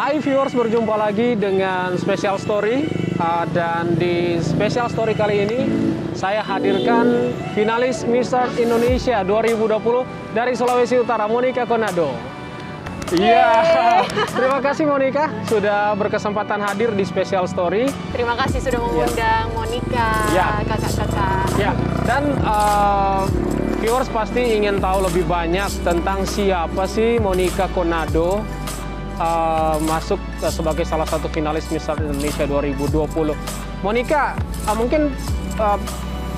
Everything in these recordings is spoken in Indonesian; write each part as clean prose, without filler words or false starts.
Hai viewers, berjumpa lagi dengan Special Story. Dan di Special Story kali ini saya hadirkan finalis Mister Indonesia 2020 dari Sulawesi Utara, Monica Konado. Iya, terima kasih Monica sudah berkesempatan hadir di Special Story. Terima kasih sudah mengundang Monica, kakak-kakak. Ya, dan viewers pasti ingin tahu lebih banyak tentang siapa sih Monica Konado. Masuk sebagai salah satu finalis Mister Indonesia 2020. Monica, mungkin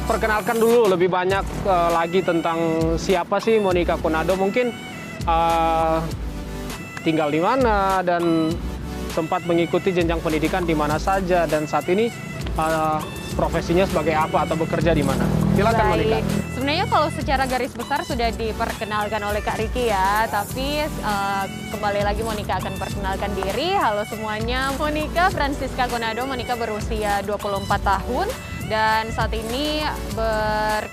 perkenalkan dulu lebih banyak lagi tentang siapa sih Monica Konado. Mungkin tinggal di mana dan sempat mengikuti jenjang pendidikan di mana saja, dan saat ini profesinya sebagai apa atau bekerja di mana? Silakan Monica. Sebenarnya kalau secara garis besar sudah diperkenalkan oleh Kak Riki ya, tapi kembali lagi Monica akan perkenalkan diri. Halo semuanya, Monica Francisca Konado. Monica berusia 24 tahun dan saat ini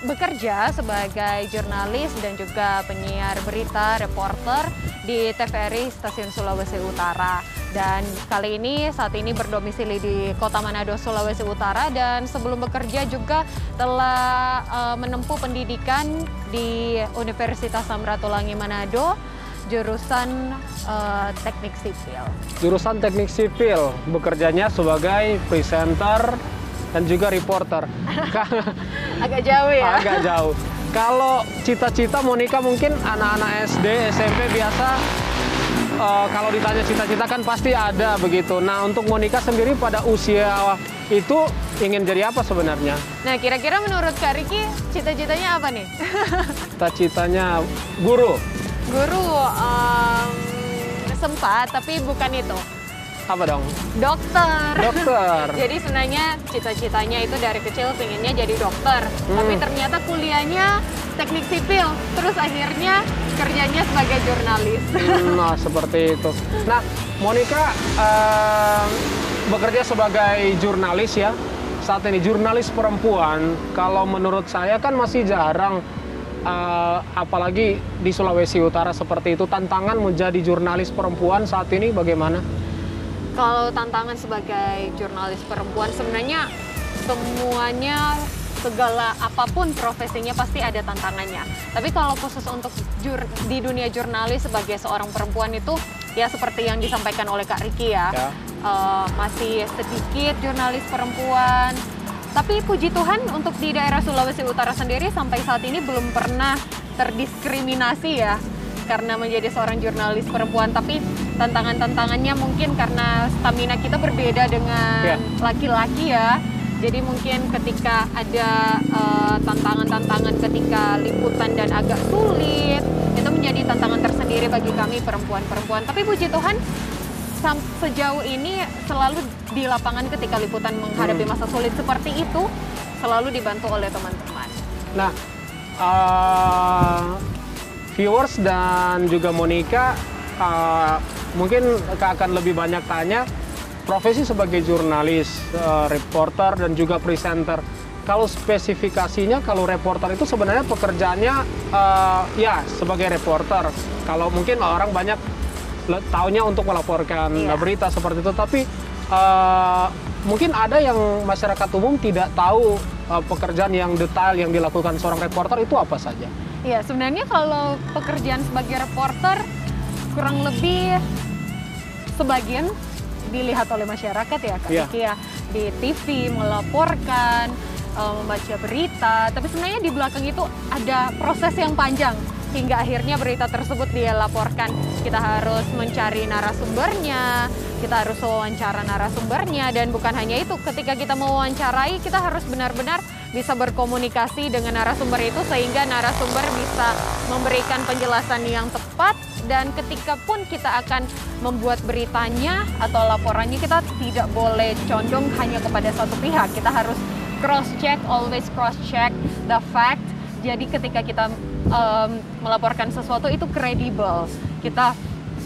bekerja sebagai jurnalis dan juga penyiar berita, reporter di TVRI Stasiun Sulawesi Utara. Dan kali ini saat ini berdomisili di Kota Manado, Sulawesi Utara, dan sebelum bekerja juga telah menempuh pendidikan di Universitas Samratulangi Manado, jurusan teknik sipil. Jurusan teknik sipil, bekerjanya sebagai presenter dan juga reporter. Agak jauh ya? Agak jauh. Kalau cita-cita Monica, mungkin anak-anak SD, SMP biasa kalau ditanya cita-cita kan pasti ada begitu. Nah, untuk Monica sendiri pada usia itu ingin jadi apa sebenarnya? Nah, kira-kira menurut Kak Riki cita-citanya apa nih? Cita-citanya guru. Guru, sempat, tapi bukan itu. Apa dong? Dokter. Dokter. Jadi sebenarnya cita-citanya itu dari kecil pengennya jadi dokter. Tapi ternyata kuliahnya teknik sipil. Terus akhirnya kerjanya sebagai jurnalis. Nah, seperti itu. Nah, Monica bekerja sebagai jurnalis ya. Saat ini jurnalis perempuan, kalau menurut saya kan masih jarang. Apalagi di Sulawesi Utara seperti itu. Tantangan menjadi jurnalis perempuan saat ini bagaimana? Kalau tantangan sebagai jurnalis perempuan sebenarnya semuanya, segala apapun profesinya pasti ada tantangannya. Tapi kalau khusus untuk di dunia jurnalis sebagai seorang perempuan itu ya seperti yang disampaikan oleh Kak Riki ya. Masih sedikit jurnalis perempuan. Tapi puji Tuhan untuk di daerah Sulawesi Utara sendiri sampai saat ini belum pernah terdiskriminasi ya karena menjadi seorang jurnalis perempuan. Tapi tantangan-tantangannya mungkin karena stamina kita berbeda dengan laki-laki ya. Jadi mungkin ketika ada tantangan-tantangan ketika liputan dan agak sulit, itu menjadi tantangan tersendiri bagi kami perempuan-perempuan. Tapi puji Tuhan sejauh ini selalu di lapangan ketika liputan menghadapi masa sulit seperti itu selalu dibantu oleh teman-teman. Nah, viewers dan juga Monica mungkin akan lebih banyak tanya profesi sebagai jurnalis, reporter dan juga presenter. Kalau spesifikasinya, kalau reporter itu sebenarnya pekerjaannya ya sebagai reporter. Kalau mungkin orang banyak taunya untuk melaporkan berita seperti itu, tapi mungkin ada yang masyarakat umum tidak tahu pekerjaan yang detail yang dilakukan seorang reporter itu apa saja. Iya, sebenarnya kalau pekerjaan sebagai reporter kurang lebih sebagian dilihat oleh masyarakat ya Kak Riki ya, di TV melaporkan, membaca berita, tapi sebenarnya di belakang itu ada proses yang panjang hingga akhirnya berita tersebut dia laporkan. Kita harus mencari narasumbernya, kita harus wawancara narasumbernya, dan bukan hanya itu, ketika kita mewawancarai, kita harus benar-benar bisa berkomunikasi dengan narasumber itu sehingga narasumber bisa memberikan penjelasan yang tepat, dan ketika pun kita akan membuat beritanya atau laporannya, kita tidak boleh condong hanya kepada satu pihak. Kita harus cross-check, always cross-check the fact. Jadi ketika kita melaporkan sesuatu itu kredibel. Kita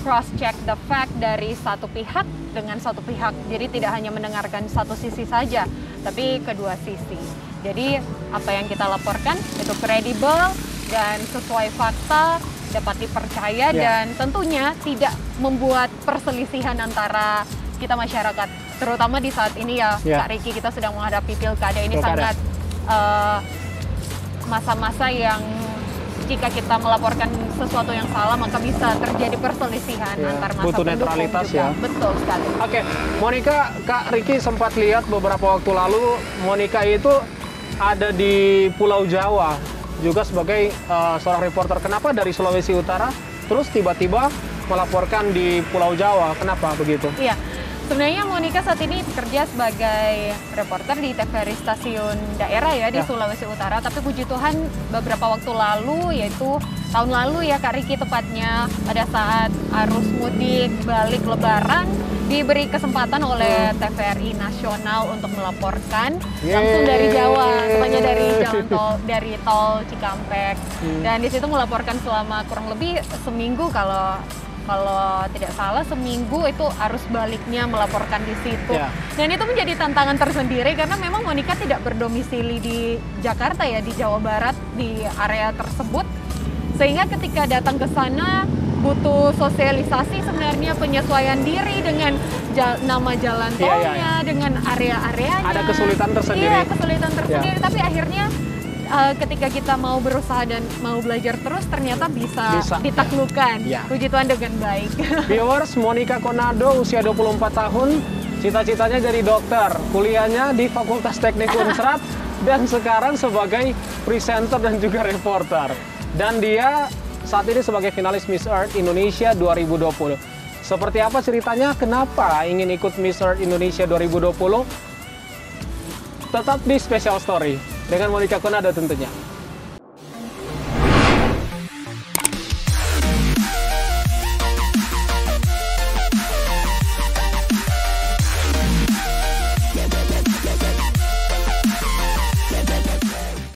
cross-check the fact dari satu pihak dengan satu pihak. Jadi tidak hanya mendengarkan satu sisi saja, tapi kedua sisi. Jadi apa yang kita laporkan itu kredibel dan sesuai fakta, dapat dipercaya, dan tentunya tidak membuat perselisihan antara kita masyarakat. Terutama di saat ini ya, Kak Ricky, kita sedang menghadapi pilkada ini. Sangat masa-masa yang jika kita melaporkan sesuatu yang salah maka bisa terjadi perselisihan antar masa butuh netralitas juga. Betul sekali. Oke, Monica, Kak Ricky sempat lihat beberapa waktu lalu Monica itu ada di Pulau Jawa juga sebagai seorang reporter. Kenapa dari Sulawesi Utara terus tiba-tiba melaporkan di Pulau Jawa? Kenapa begitu? Iya. Sebenarnya Monica saat ini bekerja sebagai reporter di TVRI stasiun daerah ya di Sulawesi Utara. Tapi puji Tuhan beberapa waktu lalu, yaitu tahun lalu ya Kak Ricky tepatnya, pada saat arus mudik balik Lebaran, diberi kesempatan oleh TVRI Nasional untuk melaporkan langsung dari Jawa, tepatnya dari jalan tol, dari tol Cikampek. Dan di situ melaporkan selama kurang lebih seminggu, kalau tidak salah seminggu itu arus baliknya melaporkan di situ. Dan itu menjadi tantangan tersendiri karena memang Monica tidak berdomisili di Jakarta ya, di Jawa Barat, di area tersebut. Sehingga ketika datang ke sana butuh sosialisasi sebenarnya, penyesuaian diri dengan nama jalan tolnya, dengan area-areanya. Ada kesulitan tersendiri. Iya, kesulitan tersendiri, tapi akhirnya ketika kita mau berusaha dan mau belajar terus, ternyata bisa ditaklukkan. Puji Tuhan dengan baik. Viewers, Monica Konado usia 24 tahun, cita-citanya jadi dokter, kuliahnya di Fakultas Teknik Unsrat, dan sekarang sebagai presenter dan juga reporter. Dan dia saat ini sebagai finalis Miss Earth Indonesia 2020. Seperti apa ceritanya? Kenapa ingin ikut Miss Earth Indonesia 2020? Tetap di Special Story dengan Monica Konado tentunya.